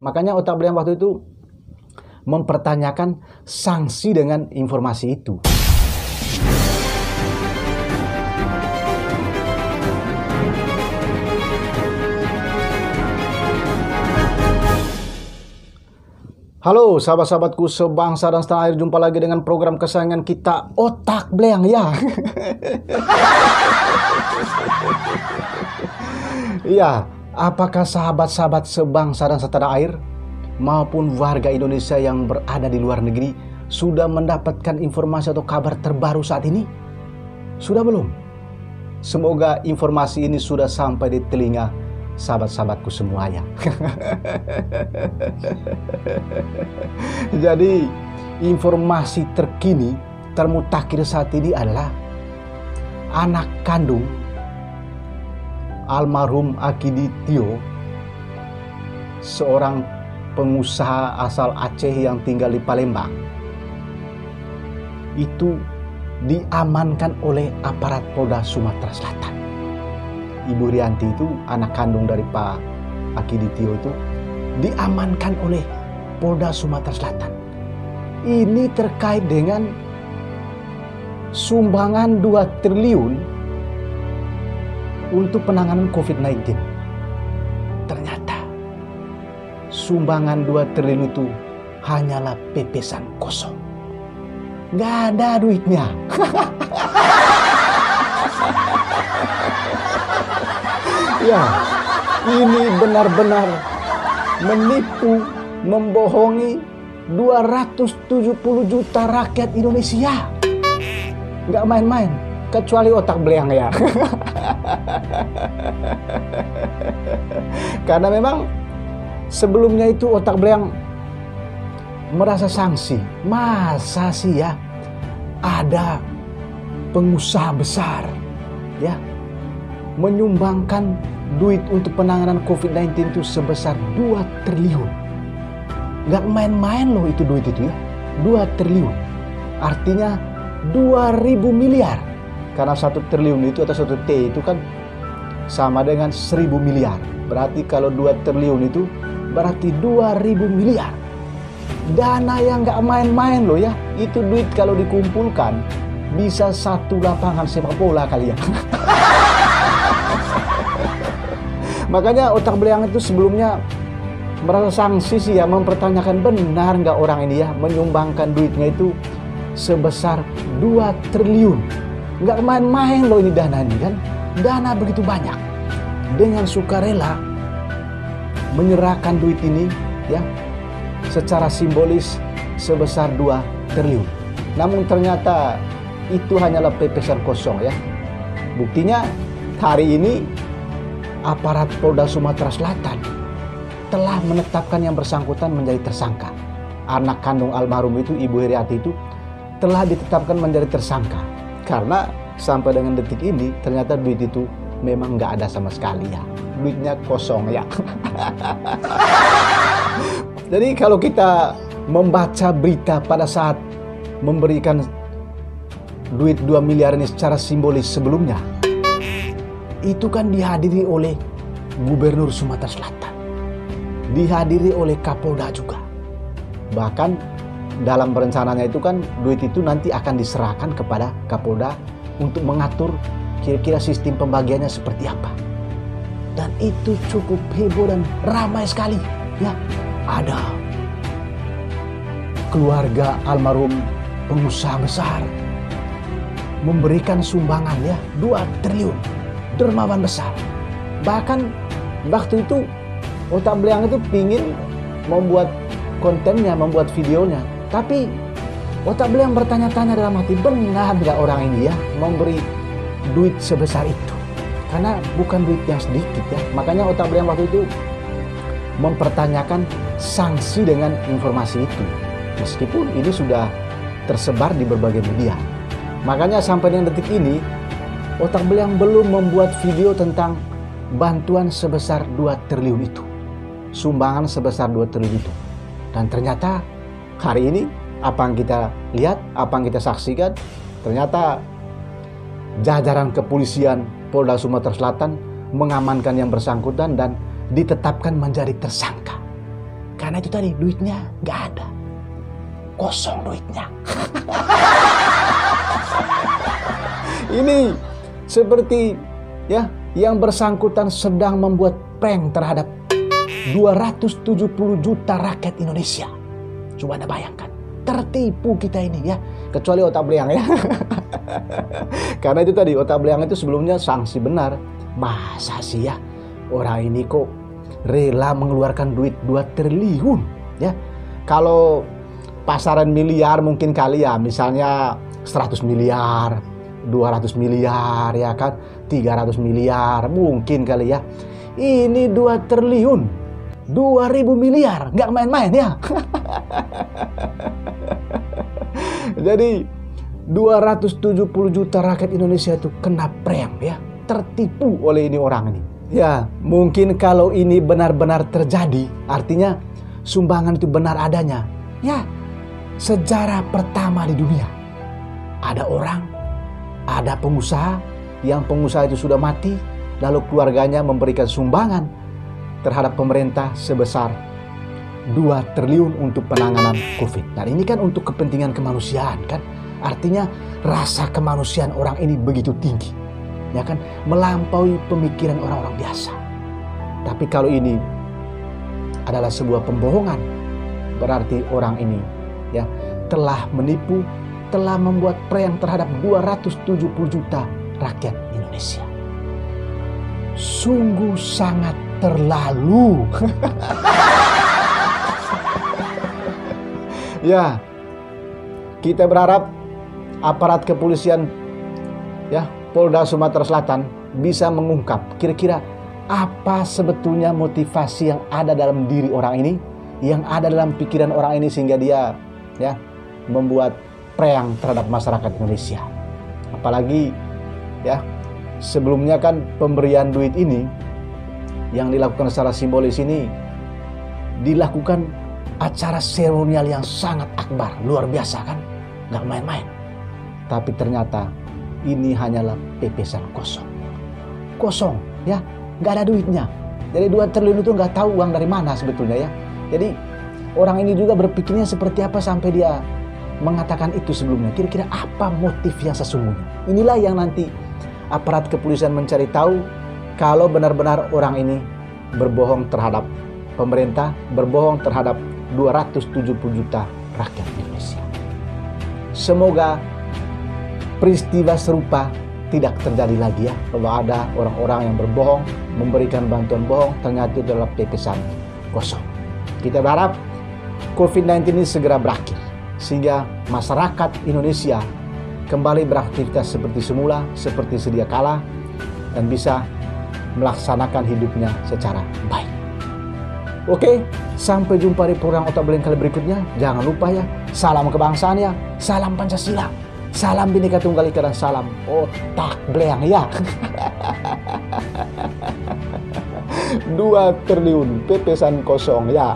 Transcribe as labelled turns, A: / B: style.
A: Makanya otak beliau waktu itu mempertanyakan sanksi dengan informasi itu. Halo sahabat-sahabatku sebangsa dan setanah air, jumpa lagi dengan program kesayangan kita, Otak Bleang ya. Iya, apakah sahabat-sahabat sebangsa dan setanah air maupun warga Indonesia yang berada di luar negeri sudah mendapatkan informasi atau kabar terbaru saat ini? Sudah belum? Semoga informasi ini sudah sampai di telinga sahabat-sahabatku semuanya. Jadi informasi terkini termutakhir saat ini adalah anak kandung almarhum Akiditio, seorang pengusaha asal Aceh yang tinggal di Palembang, itu diamankan oleh aparat Polda Sumatera Selatan. Ibu Rianti itu, anak kandung dari Pak Akiditio itu, diamankan oleh Polda Sumatera Selatan. Ini terkait dengan sumbangan 2 triliun untuk penanganan COVID-19. Ternyata sumbangan 2 triliun itu hanyalah pepesan kosong. Gak ada duitnya. Ya, ini benar-benar menipu, membohongi 270 juta rakyat Indonesia. Nggak main-main, kecuali otak Bleang ya. Karena memang sebelumnya itu otak Bleang merasa sanksi. Masa sih ya ada pengusaha besar ya menyumbangkan duit untuk penanganan COVID-19 itu sebesar 2 triliun. Gak main-main loh itu duit itu ya. 2 triliun. Artinya 2.000 miliar. Karena 1 triliun itu atau 1 T itu kan sama dengan 1.000 miliar. Berarti kalau 2 triliun itu berarti 2.000 miliar. Dana yang gak main-main loh ya. Itu duit kalau dikumpulkan bisa 1 lapangan sepak bola kali ya. Makanya otak Bleang itu sebelumnya merasa sanksi sih ya, mempertanyakan benar nggak orang ini ya menyumbangkan duitnya itu sebesar 2 triliun. Nggak main-main loh ini dana ini kan. Dana begitu banyak. Dengan sukarela menyerahkan duit ini ya secara simbolis sebesar 2 triliun. Namun ternyata itu hanyalah pepesan kosong ya. Buktinya hari ini aparat Polda Sumatera Selatan telah menetapkan yang bersangkutan menjadi tersangka. Anak kandung almarhum itu, Ibu Heriati itu, telah ditetapkan menjadi tersangka. Karena sampai dengan detik ini ternyata duit itu memang nggak ada sama sekali ya. Duitnya kosong ya. Jadi kalau kita membaca berita pada saat memberikan duit 2 miliar ini secara simbolis sebelumnya, itu kan dihadiri oleh Gubernur Sumatera Selatan, dihadiri oleh Kapolda juga. Bahkan dalam perencanaannya itu kan duit itu nanti akan diserahkan kepada Kapolda untuk mengatur kira-kira sistem pembagiannya seperti apa. Dan itu cukup heboh dan ramai sekali ya. Ada keluarga almarhum pengusaha besar memberikan sumbangan ya 2 triliun. Dermawan besar. Bahkan waktu itu otak Bleang itu pingin membuat kontennya, membuat videonya. Tapi otak Bleang bertanya-tanya dalam hati, benar nggak orang ini ya memberi duit sebesar itu? Karena bukan duit yang sedikit ya. Makanya otak Bleang waktu itu mempertanyakan sanksi dengan informasi itu. Meskipun ini sudah tersebar di berbagai media. Makanya sampai dengan detik ini otak Bleang belum membuat video tentang bantuan sebesar 2 triliun itu. Sumbangan sebesar 2 triliun itu. Dan ternyata hari ini apa yang kita lihat, apa yang kita saksikan, ternyata jajaran kepolisian Polda Sumatera Selatan mengamankan yang bersangkutan dan ditetapkan menjadi tersangka. Karena itu tadi, duitnya nggak ada. Kosong duitnya. Ini seperti ya, yang bersangkutan sedang membuat prank terhadap 270 juta rakyat Indonesia. Coba Anda bayangkan, tertipu kita ini ya, kecuali Otak Belayang ya. Karena itu tadi, Otak Belayang itu sebelumnya sanksi benar. Masa sih ya, orang ini kok rela mengeluarkan duit 2 triliun ya. Kalau pasaran miliar mungkin kali ya, misalnya 100 miliar, 200 miliar ya kan, 300 miliar mungkin kali ya. Ini 2 triliun, 2000 miliar, nggak main-main ya. Jadi 270 juta rakyat Indonesia itu kena prank ya, tertipu oleh ini orang ini. Ya, mungkin kalau ini benar-benar terjadi, artinya sumbangan itu benar adanya. Ya, sejarah pertama di dunia. Ada orang, ada pengusaha, yang pengusaha itu sudah mati, lalu keluarganya memberikan sumbangan terhadap pemerintah sebesar 2 triliun untuk penanganan COVID. Nah, ini kan untuk kepentingan kemanusiaan kan. Artinya rasa kemanusiaan orang ini begitu tinggi. Ya kan, melampaui pemikiran orang-orang biasa. Tapi kalau ini adalah sebuah pembohongan, berarti orang ini ya telah menipu, telah membuat prank terhadap 270 juta rakyat Indonesia. Sungguh sangat terlalu. Ya, kita berharap aparat kepolisian ya, Polda Sumatera Selatan bisa mengungkap kira-kira apa sebetulnya motivasi yang ada dalam diri orang ini, yang ada dalam pikiran orang ini sehingga dia ya membuat prank terhadap masyarakat Indonesia. Apalagi ya, sebelumnya kan pemberian duit ini yang dilakukan secara simbolis ini dilakukan acara seremonial yang sangat akbar, luar biasa kan, nggak main-main. Tapi ternyata ini hanyalah pepesan kosong. Kosong ya, nggak ada duitnya. Jadi 2 triliun itu nggak tahu uang dari mana sebetulnya ya. Jadi orang ini juga berpikirnya seperti apa sampai dia mengatakan itu sebelumnya. Kira-kira apa motif yang sesungguhnya? Inilah yang nanti aparat kepolisian mencari tahu kalau benar-benar orang ini berbohong terhadap pemerintah, berbohong terhadap 270 juta rakyat Indonesia. Semoga peristiwa serupa tidak terjadi lagi ya. Kalau ada orang-orang yang berbohong, memberikan bantuan bohong, ternyata itu adalah pepesan kosong. Kita berharap COVID-19 ini segera berakhir, sehingga masyarakat Indonesia kembali beraktivitas seperti semula, seperti sedia kala, dan bisa melaksanakan hidupnya secara baik. Oke, sampai jumpa di program Otak Belayang kali berikutnya. Jangan lupa ya, salam kebangsaan ya, salam Pancasila, salam Bhinneka Tunggal Ika, dan salam Otak Belayang ya. 2 triliun pepesan kosong ya.